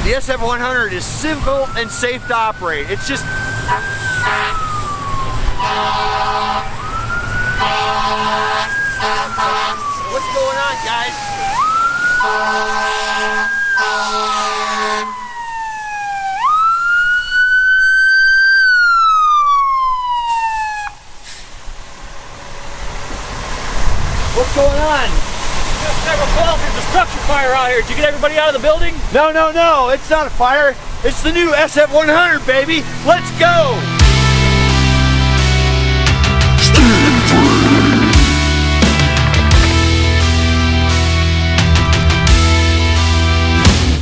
The SF100 is simple and safe to operate. It's just... What's going on, guys? What's going on? Several calls. There's a structure fire out here. Did you get everybody out of the building? No, it's not a fire. It's the new SF100, baby. Let's go.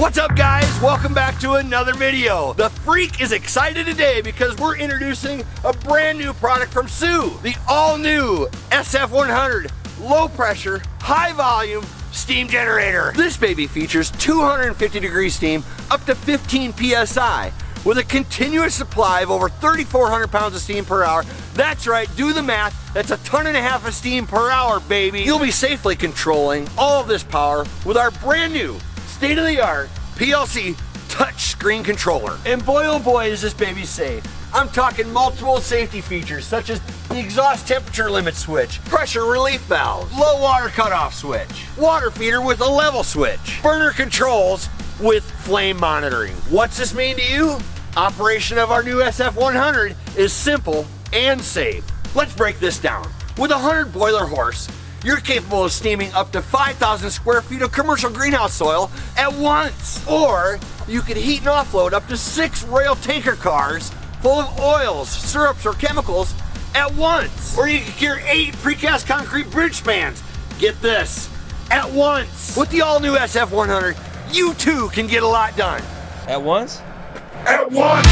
What's up, guys? Welcome back to another video. The Freak is excited today because we're introducing a brand new product from Sioux, the all-new SF100 low pressure, high volume steam generator. This baby features 250 degree steam up to 15 psi with a continuous supply of over 3,400 pounds of steam per hour. That's right, do the math. That's a ton and a half of steam per hour, baby. You'll be safely controlling all of this power with our brand new state-of-the-art PLC touchscreen controller. And boy, oh boy, is this baby safe. I'm talking multiple safety features such as the exhaust temperature limit switch, pressure relief valve, low water cutoff switch, water feeder with a level switch, burner controls with flame monitoring. What's this mean to you? Operation of our new SF100 is simple and safe. Let's break this down. With 100 boiler horse, you're capable of steaming up to 5,000 square feet of commercial greenhouse soil at once. Or you can heat and offload up to 6 rail tanker cars full of oils, syrups, or chemicals at once. Or you can cure 8 precast concrete bridge spans. Get this, at once. With the all-new SF100, you too can get a lot done. At once? At once!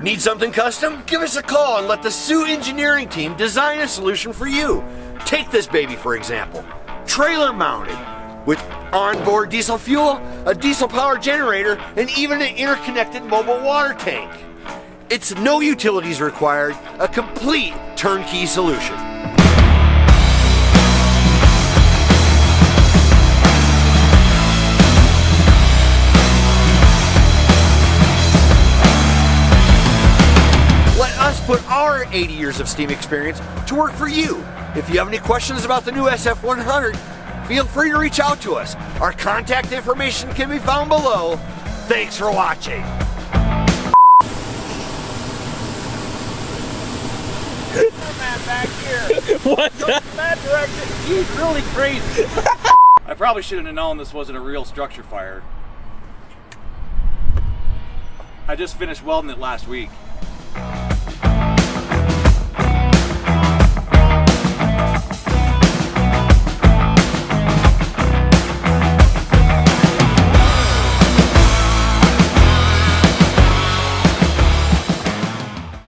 Need something custom? Give us a call and let the Sioux engineering team design a solution for you. Take this baby, for example. Trailer mounted with onboard diesel fuel, a diesel power generator, and even an interconnected mobile water tank. It's no utilities required, a complete turnkey solution. Put our 80 years of steam experience to work for you. If you have any questions about the new SF100, feel free to reach out to us. Our contact information can be found below. Thanks for watching. Man back here. What? That direction. He's really crazy. I probably shouldn't have known this wasn't a real structure fire. I just finished welding it last week.